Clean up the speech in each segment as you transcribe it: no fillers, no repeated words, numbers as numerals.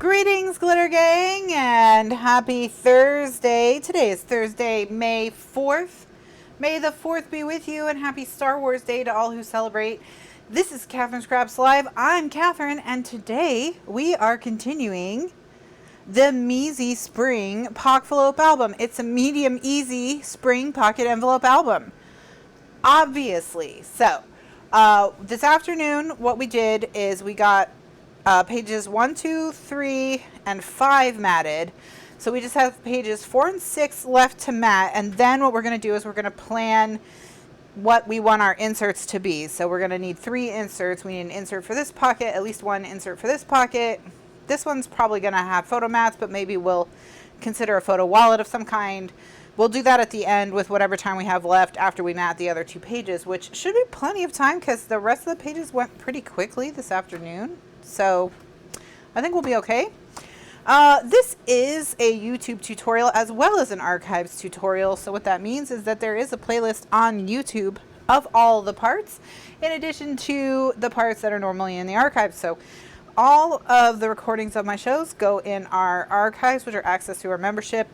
Greetings, Glitter Gang, and happy Thursday. Today is Thursday, May 4th. May the 4th be with you, and happy Star Wars Day to all who celebrate. This is Kathryn Scraps Live. I'm Kathryn, and today we are continuing the Measy Spring Pock-Velope album. It's a medium easy spring pocket envelope album, obviously. So, this afternoon, what we did is we got pages 1, 2, 3, and 5 matted. So we just have pages 4 and 6 left to mat, and then what we're going to do is we're going to plan what we want our inserts to be. So we're going to need 3 inserts. We need an insert for this pocket, at least 1 insert for this pocket. This one's probably going to have photo mats, but maybe we'll consider a photo wallet of some kind. We'll do that at the end with whatever time we have left after we mat the other 2 pages, which should be plenty of time because the rest of the pages went pretty quickly this afternoon. So I think we'll be okay. This is a YouTube tutorial as well as an archives tutorial. So what that means is that there is a playlist on YouTube of all the parts in addition to the parts that are normally in the archives. So all of the recordings of my shows go in our archives, which are access to our membership.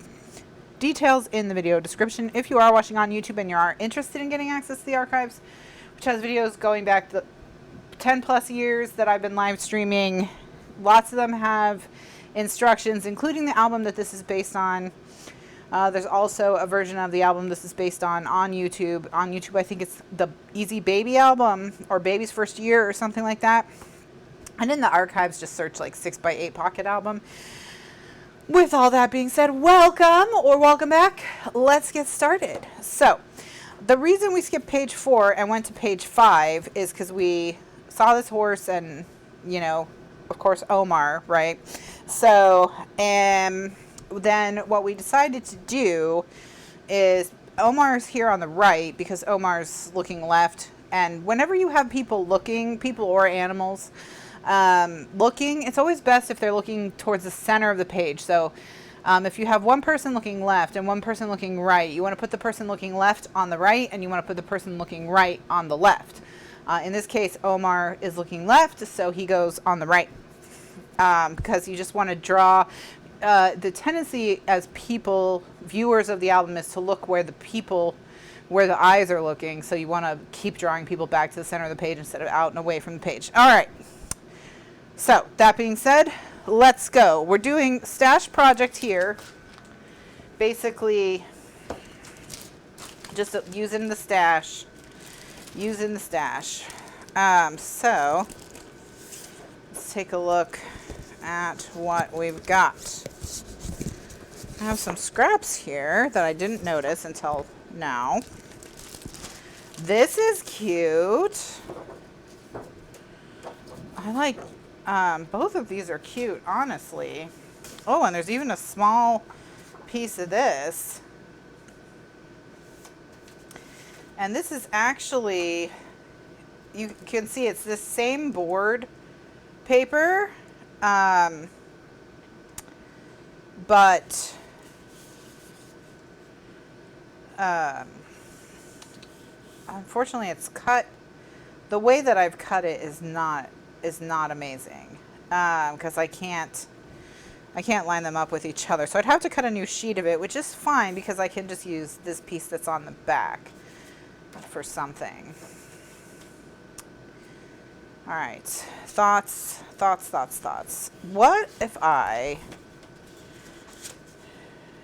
Details in the video description. If you are watching on YouTube and you are interested in getting access to the archives, which has videos going back to 10 plus years that I've been live streaming. Lots of them have instructions, including the album that this is based on. There's also a version of the album this is based on YouTube. On YouTube, I think it's the Easy Baby album or Baby's First Year or something like that. And in the archives, just search like 6x8 pocket album. With all that being said, welcome or welcome back. Let's get started. So the reason we skipped page 4 and went to page 5 is because we saw this horse and, you know, of course, Omar, right? So, then what we decided to do is Omar's here on the right because Omar's looking left. And whenever you have people looking, people or animals, looking, it's always best if they're looking towards the center of the page. So, if you have one person looking left and one person looking right, you want to put the person looking left on the right and you want to put the person looking right on the left. In this case, Omar is looking left, so he goes on the right. Because you just want to draw, the tendency as people, viewers of the album, is to look where the eyes are looking. So you want to keep drawing people back to the center of the page instead of out and away from the page. All right. So that being said, let's go. We're doing stash project here. Basically, just using the stash. So let's take a look at what we've got. I have some scraps here that I didn't notice until now. This is cute. I like both of these are cute, honestly. Oh, and there's even a small piece of this. And this is actually, you can see it's this same board paper, but unfortunately it's cut. The way that I've cut it is not amazing because I can't line them up with each other. So I'd have to cut a new sheet of it, which is fine because I can just use this piece that's on the back for something. All right, thoughts. What if I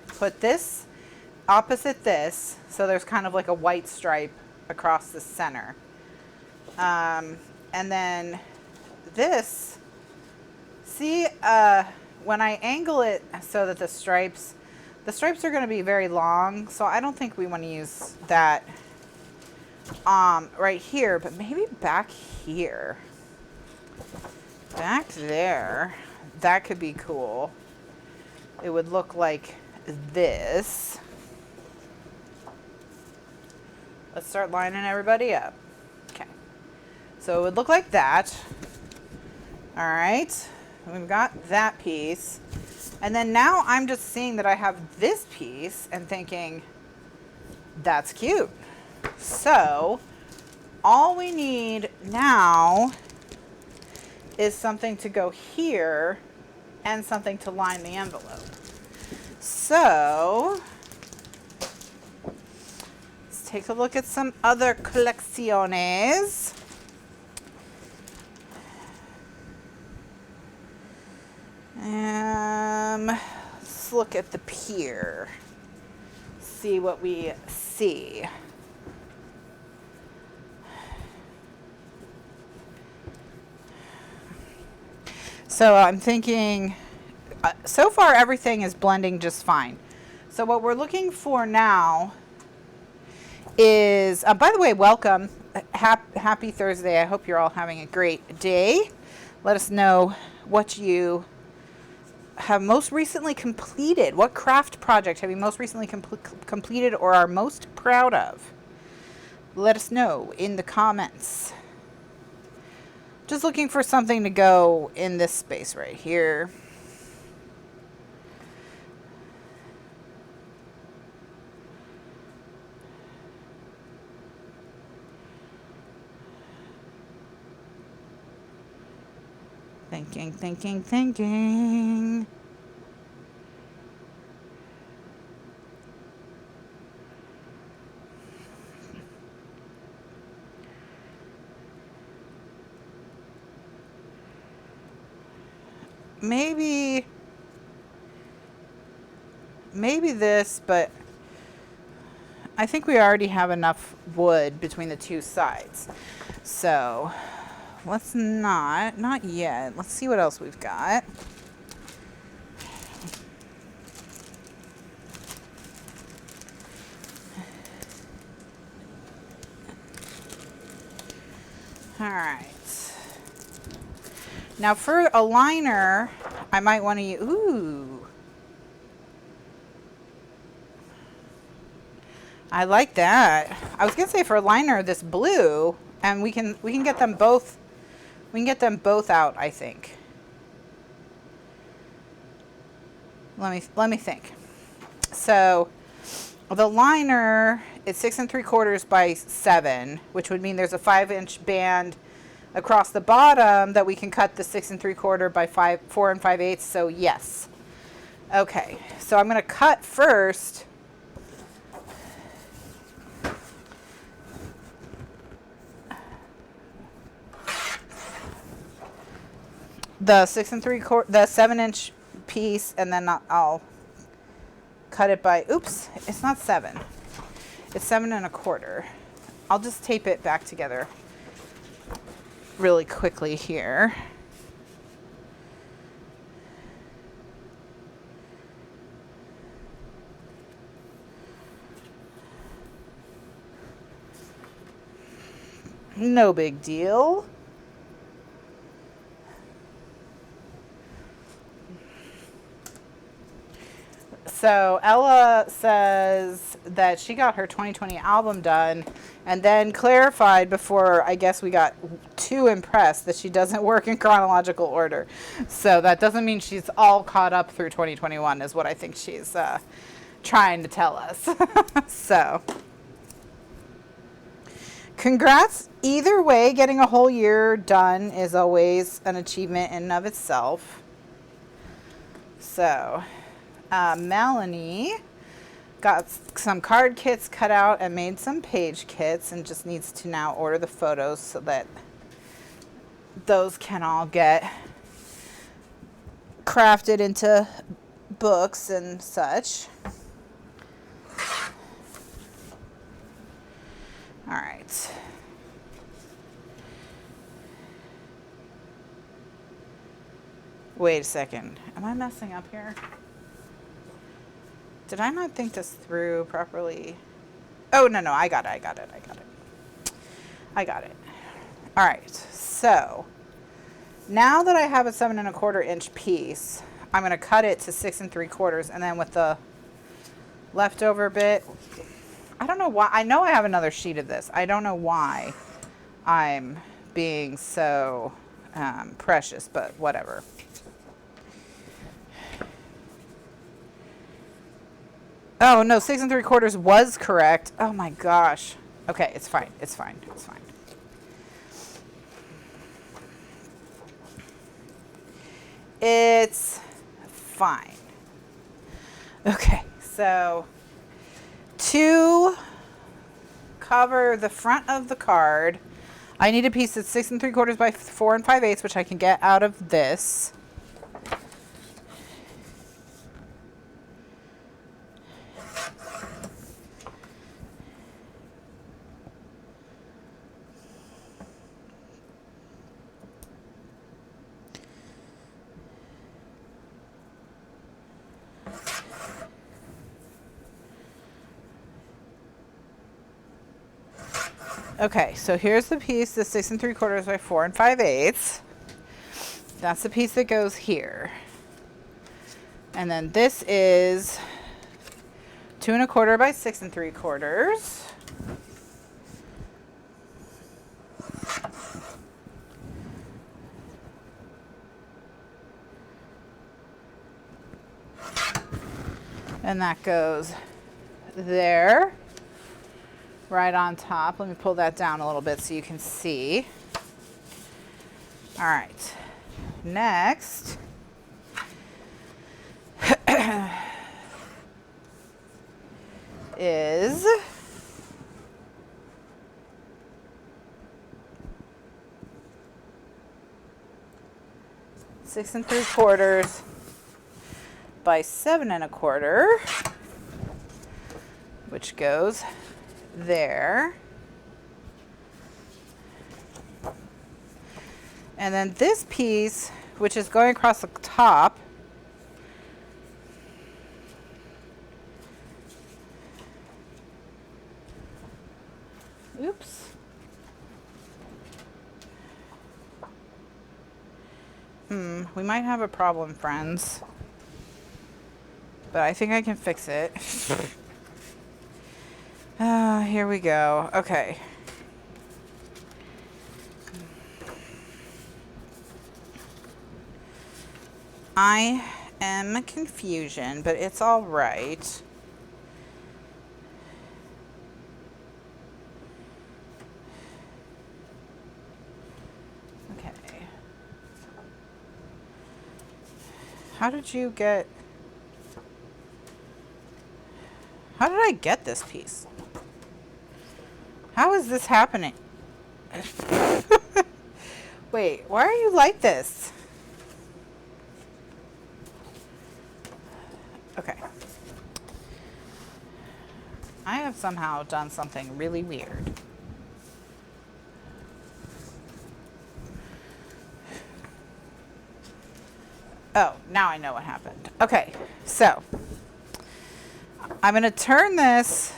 put this opposite this, so there's kind of like a white stripe across the center, and then this, see, when I angle it so that the stripes are going to be very long, so I don't think we want to use that right here, but maybe back here. Back there, that could be cool. It would look like this. Let's start lining everybody up. Okay. So it would look like that. All right. We've got that piece. And then now I'm just seeing that I have this piece and thinking, that's cute. So all we need now is something to go here and something to line the envelope. So let's take a look at some other colecciones. Let's look at the pier. See what we see. So I'm thinking, so far everything is blending just fine. So what we're looking for now is, by the way, welcome. Happy Thursday. I hope you're all having a great day. Let us know what you have most recently completed. What craft project have you most recently completed or are most proud of? Let us know in the comments. Just looking for something to go in this space right here. Thinking. Maybe this, but I think we already have enough wood between the two sides. So let's not yet. Let's see what else we've got. All right. Now for a liner, I might want to use, ooh. I like that. I was gonna say for a liner, this blue, and we can get them both. We can get them both out, I think. Let me think. So the liner is 6 3/4 by 7, which would mean there's a 5-inch band across the bottom that we can cut the 6 3/4 by 4 5/8. So yes. Okay. So I'm going to cut first. The 6 3/4, the 7-inch piece, and then I'll cut it by, oops, it's not 7. It's 7 1/4. I'll just tape it back together really quickly here. No big deal. So Ella says that she got her 2020 album done and then clarified before I guess we got too impressed that she doesn't work in chronological order. So that doesn't mean she's all caught up through 2021 is what I think she's trying to tell us. So congrats either way. Getting a whole year done is always an achievement in and of itself. So Melanie got some card kits cut out and made some page kits and just needs to now order the photos so that those can all get crafted into books and such. All right. Wait a second. Am I messing up here? Did I not think this through properly? Oh, no, I got it. All right, so now that I have a 7 1/4 inch piece, I'm going to cut it to 6 3/4, and then with the leftover bit, I don't know why. I know I have another sheet of this. I don't know why I'm being so precious, but whatever. Oh, no, 6 3/4 was correct. Oh, my gosh. Okay, it's fine. It's fine. Okay, so to cover the front of the card, I need a piece that's 6 3/4 by 4 5/8, which I can get out of this. Okay, so here's the piece, the 6 3/4 by 4 5/8. That's the piece that goes here. And then this is 2 1/4 by 6 3/4. And that goes there. Right on top. Let me pull that down a little bit so you can see. All right. Next is six 3/4 by 7 1/4, which goes there. And then this piece, which is going across the top, oops. We might have a problem, friends. But I think I can fix it. Here we go. Okay. I am confusion, but it's all right. Okay. How did I get this piece? How is this happening? Wait, why are you like this? Okay. I have somehow done something really weird. Oh, now I know what happened. Okay, so I'm going to turn this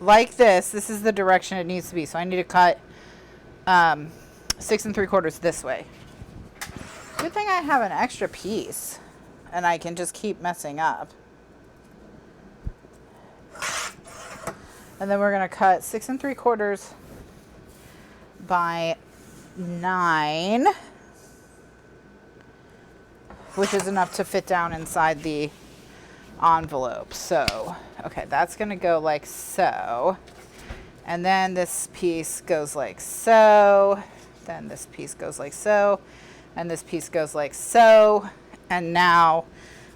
like this. This is the direction it needs to be. So I need to cut 6 3/4 this way. Good thing I have an extra piece and I can just keep messing up. And then we're going to cut 6 3/4 by 9, which is enough to fit down inside the envelope. So, okay, that's going to go like so. And then this piece goes like so. Then this piece goes like so. And this piece goes like so. And now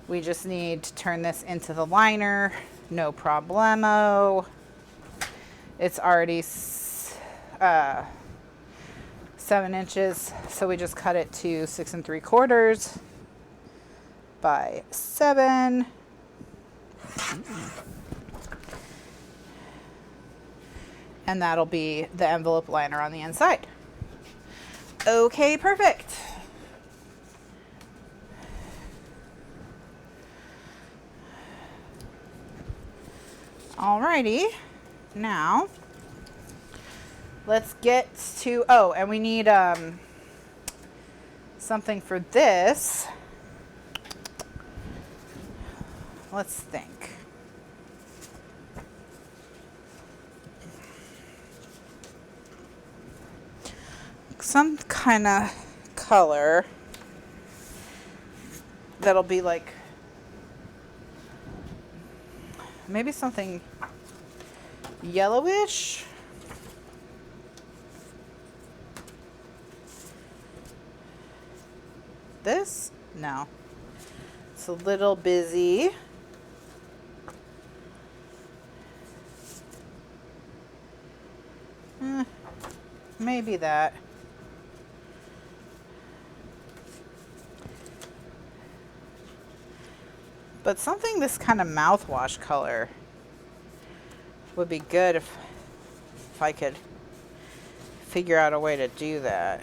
we just need to turn this into the liner. No problemo. It's already 7 inches. So we just cut it to 6 3/4 by 7. And that'll be the envelope liner on the inside. Okay, perfect. Alrighty, now let's get to, oh, and we need something for this. Let's think. Some kind of color that'll be like, maybe something yellowish. This? No. It's a little busy. Maybe that. But something this kind of mouthwash color would be good if I could figure out a way to do that.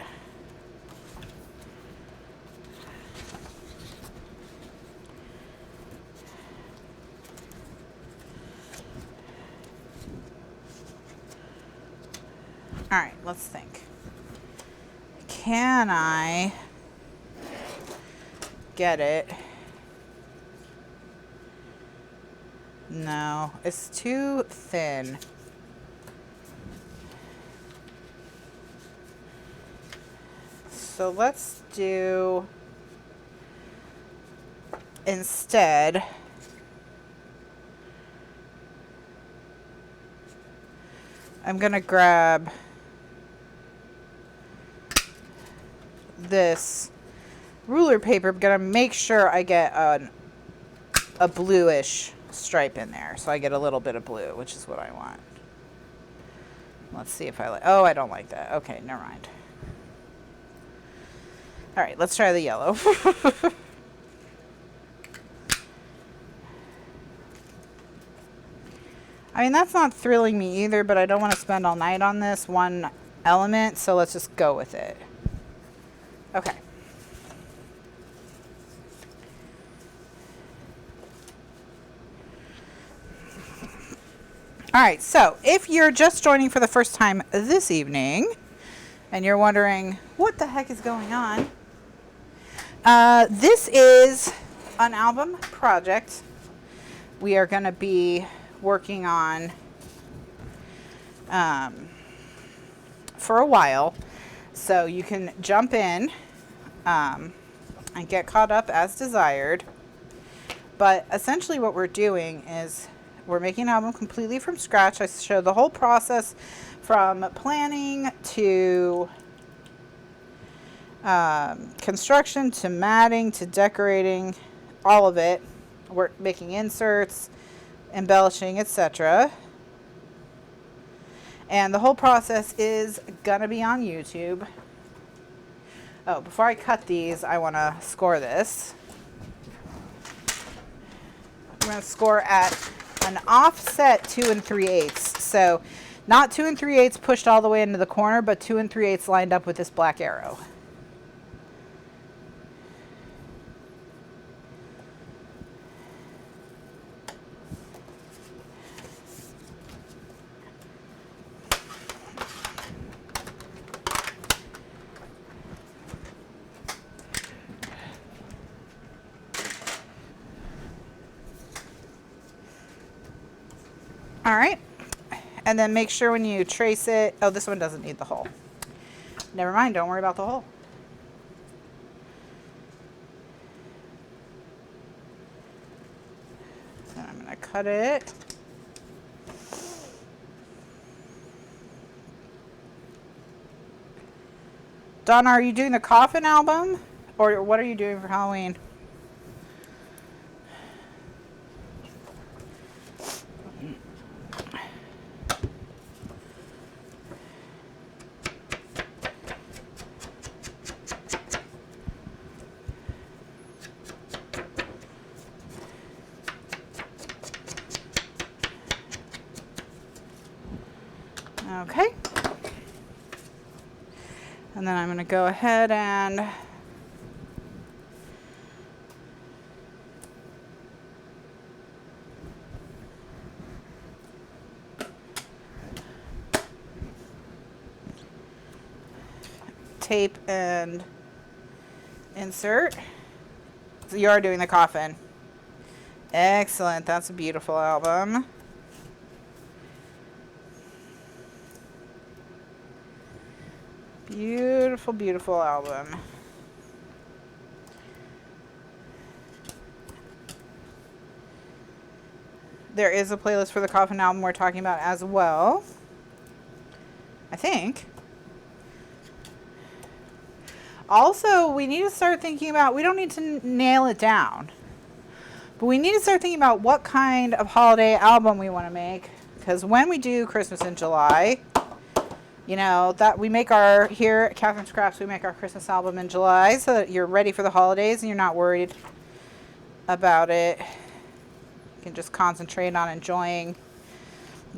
All right, let's think. Can I get it? No, it's too thin. So let's do, instead, I'm gonna grab this ruler paper. I'm gonna make sure I get a bluish stripe in there, so I get a little bit of blue, which is what I want. Let's see if I like. Oh, I don't like that. Okay, never mind. All right, let's try the yellow. I mean, that's not thrilling me either, but I don't want to spend all night on this one element, so let's just go with it. Okay. All right, so if you're just joining for the first time this evening and you're wondering what the heck is going on, this is an album project we are going to be working on for a while, so you can jump in and get caught up as desired. But essentially what we're doing is we're making an album completely from scratch. I show the whole process from planning to construction to matting to decorating, all of it. We're making inserts, embellishing, etc. And the whole process is gonna be on YouTube. Oh, before I cut these, I want to score this. I'm going to score at an offset 2 3/8. So not 2 3/8 pushed all the way into the corner, but 2 3/8 lined up with this black arrow. All right, and then make sure when you trace it, oh, this one doesn't need the hole. Never mind, don't worry about the hole. And I'm gonna cut it. Donna, are you doing the coffin album? Or what are you doing for Halloween? Okay. And then I'm going to go ahead and tape and insert. So you are doing the coffin. Excellent. That's a beautiful album. Beautiful, beautiful album. There is a playlist for the coffin album we're talking about as well, I think. Also, we need to start thinking about, we don't need to nail it down. But we need to start thinking about what kind of holiday album we want to make, because when we do Christmas in July, you know, that we make our, here at Kathryn Scraps, we make our Christmas album in July so that you're ready for the holidays and you're not worried about it. You can just concentrate on enjoying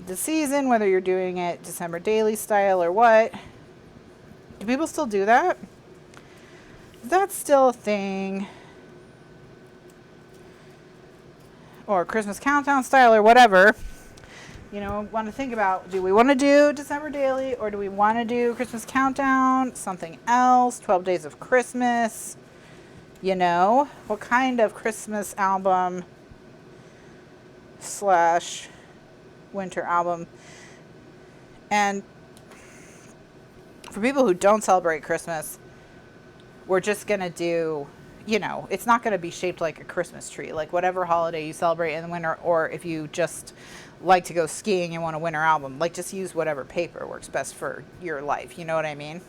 the season, whether you're doing it December daily style or what. Do people still do that? That's still a thing. Or Christmas countdown style or whatever. You know, want to think about, do we want to do December daily or do we want to do Christmas countdown, something else, 12 days of Christmas? You know, what kind of Christmas album slash winter album? And for people who don't celebrate Christmas, we're just going to do, you know, it's not going to be shaped like a Christmas tree, like whatever holiday you celebrate in the winter, or if you just like to go skiing and want a winter album, like just use whatever paper works best for your life. You know what I mean?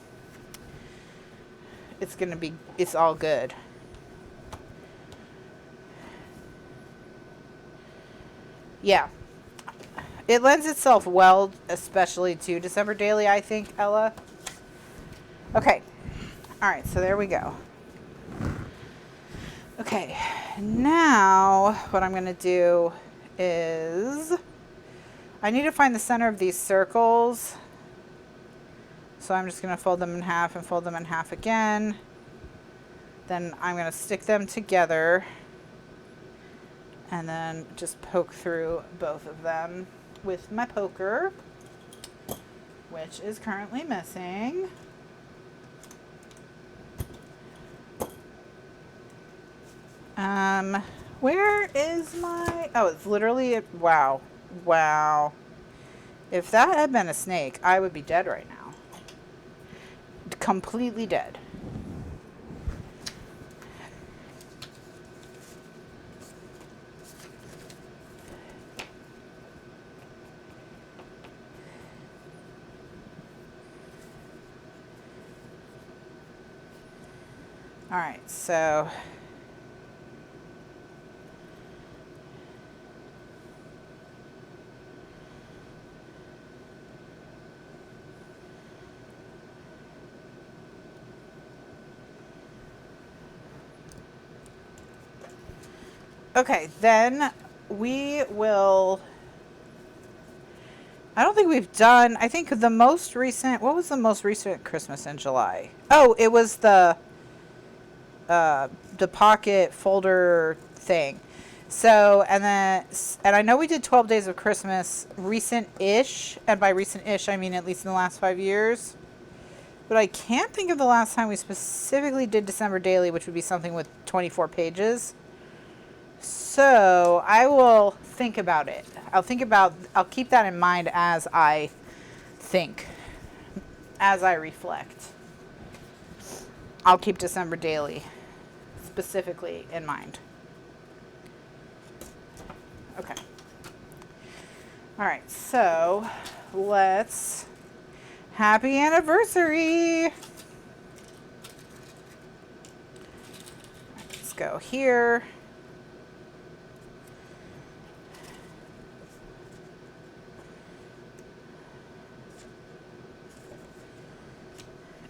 It's going to be, it's all good. Yeah. It lends itself well, especially to December daily, I think, Ella. Okay. All right, so there we go. Okay, now what I'm going to do is I need to find the center of these circles. So I'm just going to fold them in half and fold them in half again. Then I'm going to stick them together and then just poke through both of them with my poker, which is currently missing. Where is my, oh, it's literally, wow. If that had been a snake, I would be dead right now. Completely dead. All right, so okay, then we will, I don't think we've done, I think the most recent, what was the most recent Christmas in July? Oh, it was the pocket folder thing. So, and I know we did 12 days of Christmas recent-ish, and by recent-ish, I mean at least in the last 5 years. But I can't think of the last time we specifically did December daily, which would be something with 24 pages. So I will think about it. I'll keep that in mind as I think, as I reflect. I'll keep December daily specifically in mind. Okay. All right, so let's, happy anniversary. Let's go here.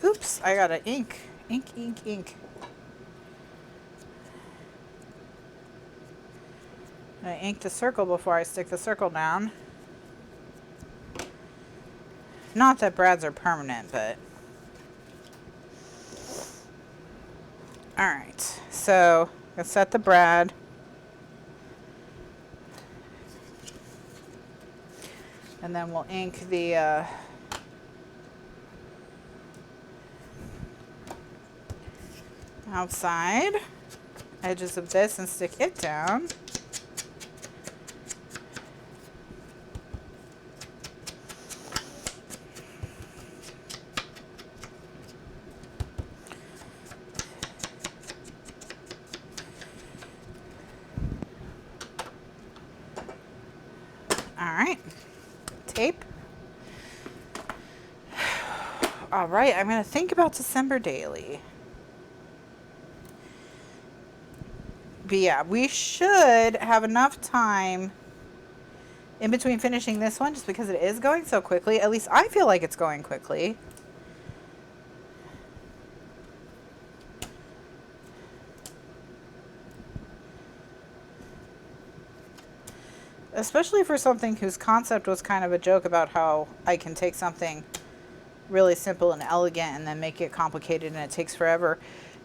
Oops, I gotta ink. Ink. I ink the circle before I stick the circle down. Not that brads are permanent, but. Alright, so let's set the brad. And then we'll ink the outside edges of this and stick it down. All right, tape. All right, I'm going to think about December daily. But yeah, we should have enough time in between finishing this one, just because it is going so quickly. At least I feel like it's going quickly. Especially for something whose concept was kind of a joke about how I can take something really simple and elegant and then make it complicated and it takes forever.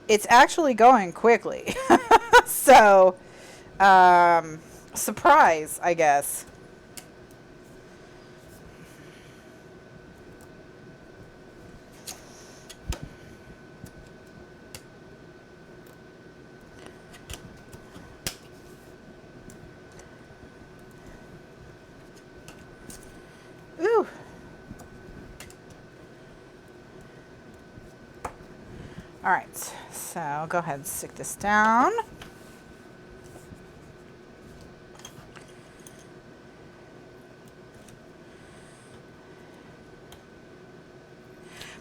It's actually going quickly. So, surprise, I guess. Ooh. All right, so go ahead and stick this down.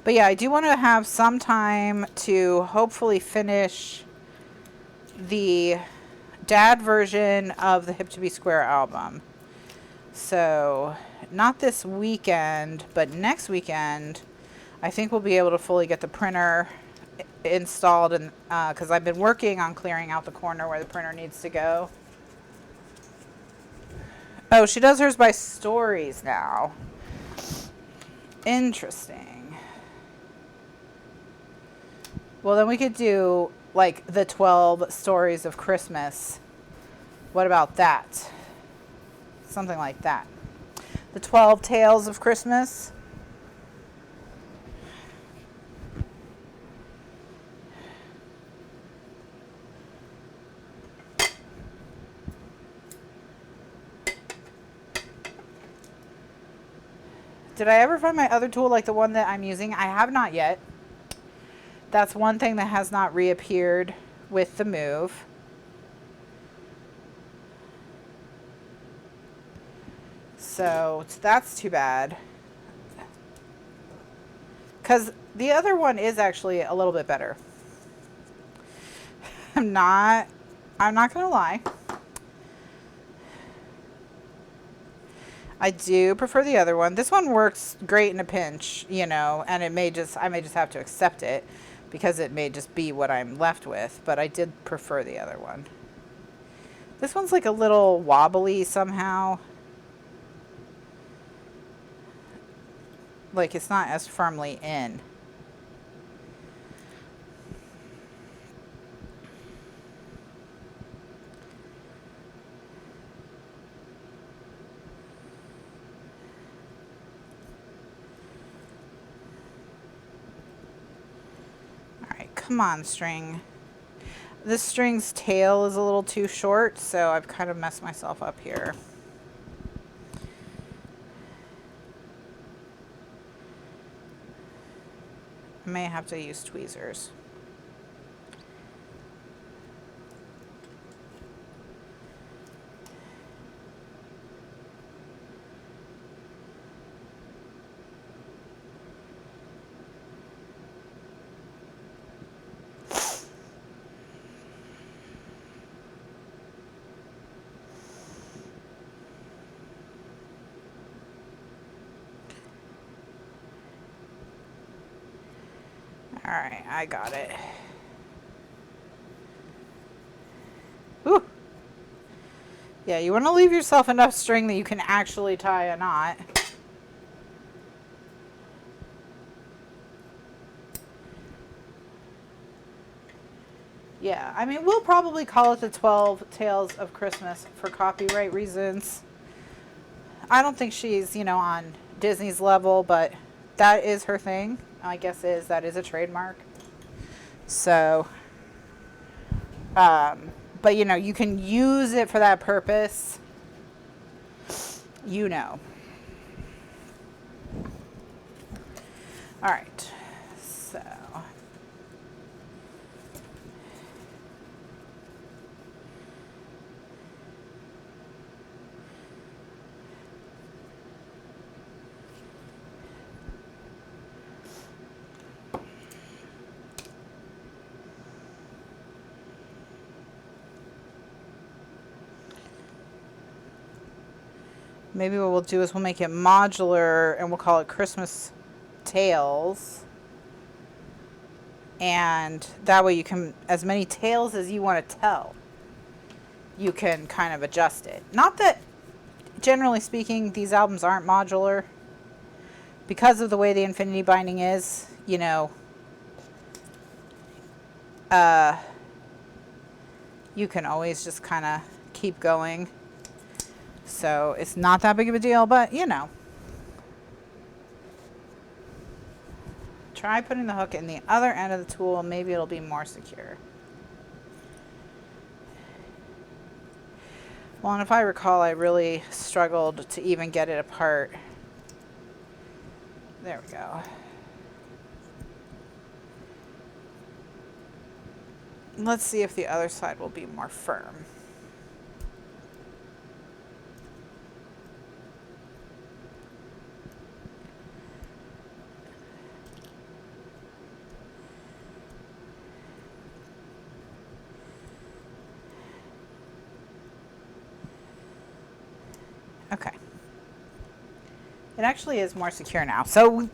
But yeah, I do want to have some time to hopefully finish the dad version of the Hip to Be Square album. So not this weekend, but next weekend, I think we'll be able to fully get the printer installed, and because I've been working on clearing out the corner where the printer needs to go. Oh, she does hers by stories now. Interesting. Well, then we could do like the 12 stories of Christmas. What about that? Something like that. The 12 tales of Christmas. Did I ever find my other tool, like the one that I'm using? I have not yet. That's one thing that has not reappeared with the move. So that's too bad. Because the other one is actually a little bit better. I'm not gonna lie. I do prefer the other one. This one works great in a pinch, you know, and I may just have to accept it because it may just be what I'm left with, but I did prefer the other one. This one's like a little wobbly somehow. Like it's not as firmly in. Come on, string. This string's tail is a little too short, so I've kind of messed myself up here. I may have to use tweezers. All right, I got it. Whew. Yeah, you want to leave yourself enough string that you can actually tie a knot. Yeah, I mean, we'll probably call it the 12 Tales of Christmas for copyright reasons. I don't think she's, you know, on Disney's level, but that is her thing. I guess that is a trademark. So, but you know, you can use it for that purpose, you know. All right, so. maybe what we'll do is we'll make it modular and we'll call it Christmas Tales. And that way you can, as many tales as you want to tell, you can kind of adjust it. Not that, generally speaking, these albums aren't modular. Because of the way the infinity binding is, you know, you can always just kind of keep going. So it's not that big of a deal, but you know. Try putting the hook in the other end of the tool. Maybe it'll be more secure. Well, and if I recall, I really struggled to even get it apart. There we go. Let's see if the other side will be more firm. Okay. It actually is more secure now. So,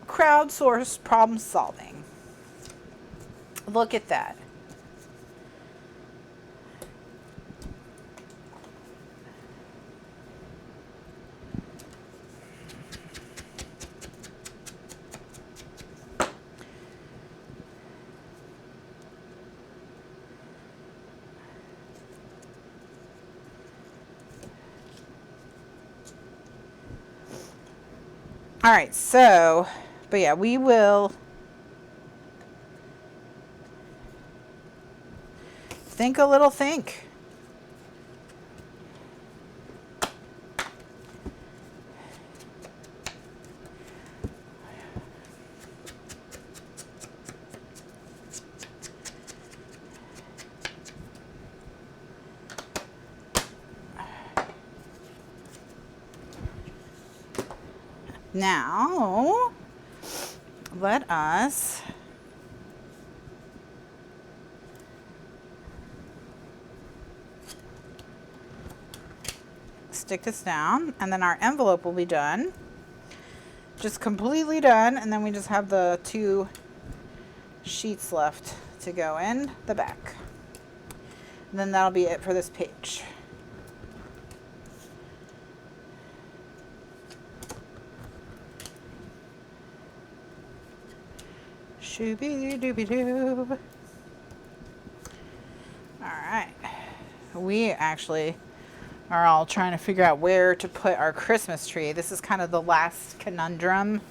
crowdsourced problem solving. Look at that. All right, so, but yeah, we will think a little think. Now, let us stick this down, and then our envelope will be done. Just completely done, and then we just have the 2 sheets left to go in the back. And then that'll be it for this page. Shooby-dooby-doo. Alright. We actually are all trying to figure out where to put our Christmas tree. This is kind of the last conundrum.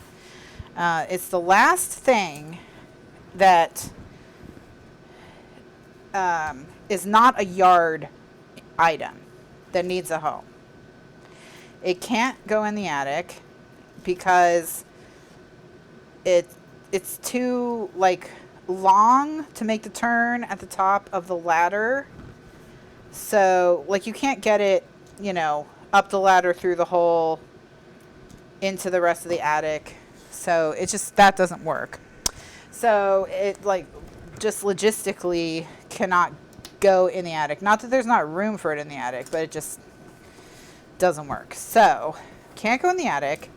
It's the last thing that is not a yard item that needs a home. It can't go in the attic because it's too like long to make the turn at the top of the ladder. So like you can't get it, you know, up the ladder through the hole into the rest of the attic. So it just, that doesn't work. So it like just logistically cannot go in the attic. Not that there's not room for it in the attic, but it just doesn't work. So can't go in the attic.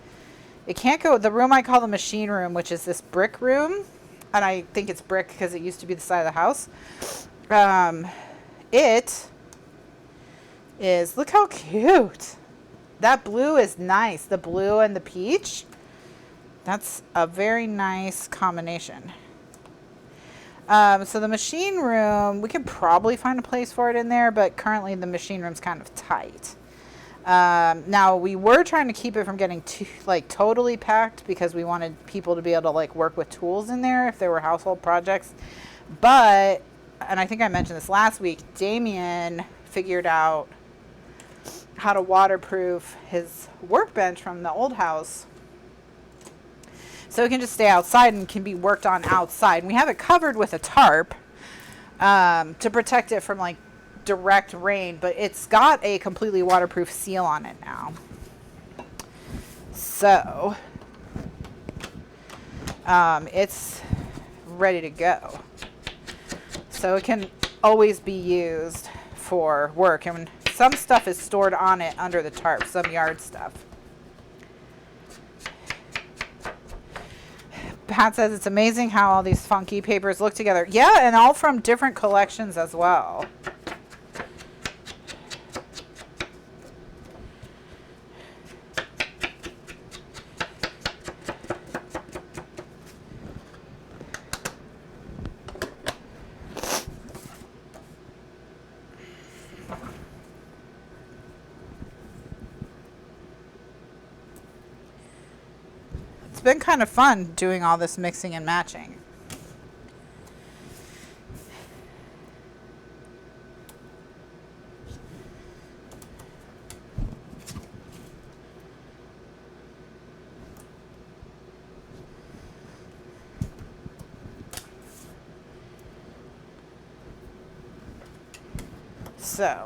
It can't go, the room I call the machine room, which is this brick room. And I think it's brick because it used to be the side of the house. It is, look how cute. That blue is nice. The blue and the peach. That's a very nice combination. So the machine room, we could probably find a place for it in there, but currently the machine room's kind of tight. Now we were trying to keep it from getting too, like totally packed because we wanted people to be able to like work with tools in there if there were household projects. But, and I think I mentioned this last week, Damien figured out how to waterproof his workbench from the old house. So it can just stay outside and can be worked on outside. And we have it covered with a tarp to protect it from like direct rain, but it's got a completely waterproof seal on it now. So it's ready to go. So it can always be used for work, and some stuff is stored on it under the tarp, some yard stuff. Pat says it's amazing how all these funky papers look together. Yeah, and all from different collections as well. It's been kind of fun doing all this mixing and matching. So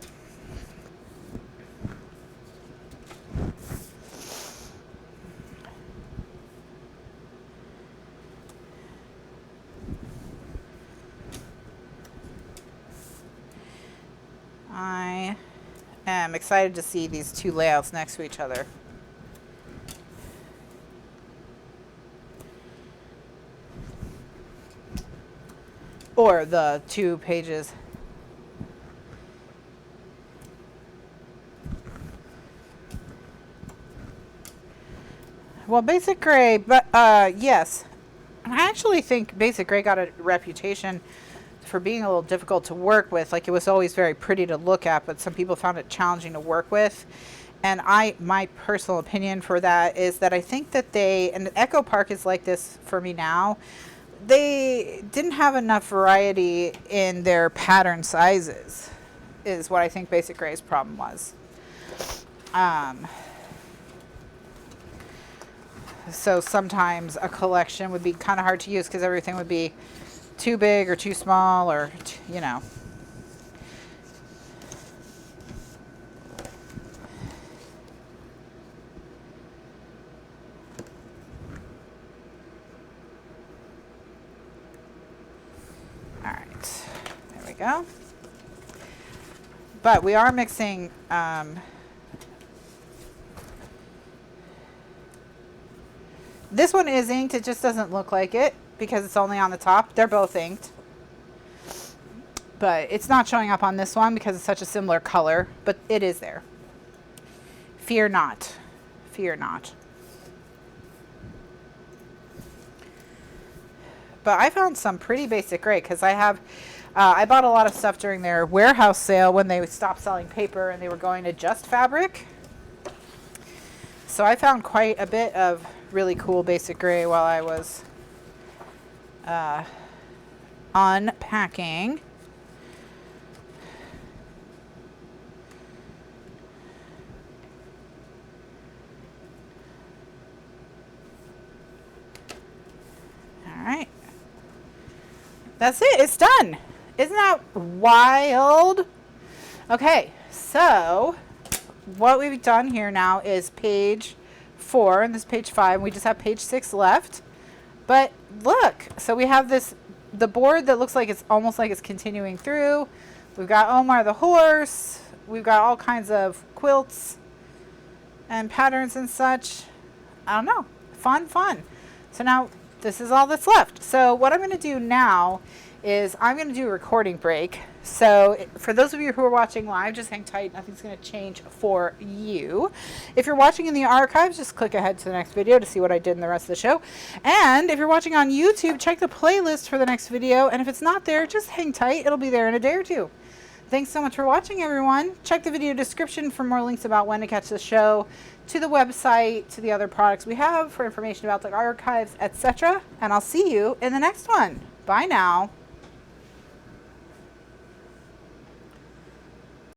I am excited to see these two layouts next to each other. Or the 2 pages. Well, Basic Gray, but yes. I actually think Basic Gray got a reputation for being a little difficult to work with. Like, it was always very pretty to look at, but some people found it challenging to work with. And my personal opinion for that is that I think that and Echo Park is like this for me now, they didn't have enough variety in their pattern sizes, is what I think Basic Gray's problem was. So sometimes a collection would be kind of hard to use because everything would be too big or too small, or, you know. All right, there we go. But we are mixing this one is inked. It just doesn't look like it because it's only on the top. They're both inked. But it's not showing up on this one because it's such a similar color. But it is there. Fear not. Fear not. But I found some pretty Basic Gray because I bought a lot of stuff during their warehouse sale when they stopped selling paper and they were going to just fabric. So I found quite a bit of really cool Basic Gray while I was unpacking. All right. That's it. It's done. Isn't that wild? Okay, so what we've done here now is page 4, and this is page 5. We just have page 6 left. But look, so we have the board that looks like it's almost like it's continuing through. We've got Omar the horse. We've got all kinds of quilts and patterns and such. I don't know. Fun, fun. So now this is all that's left. So what I'm going to do now is I'm going to do a recording break. So for those of you who are watching live, just hang tight. Nothing's going to change for you. If you're watching in the archives, just click ahead to the next video to see what I did in the rest of the show. And if you're watching on YouTube, check the playlist for the next video. And if it's not there, just hang tight. It'll be there in a day or two. Thanks so much for watching, everyone. Check the video description for more links about when to catch the show, to the website, to the other products we have, for information about the archives, etc. And I'll see you in the next one. Bye now.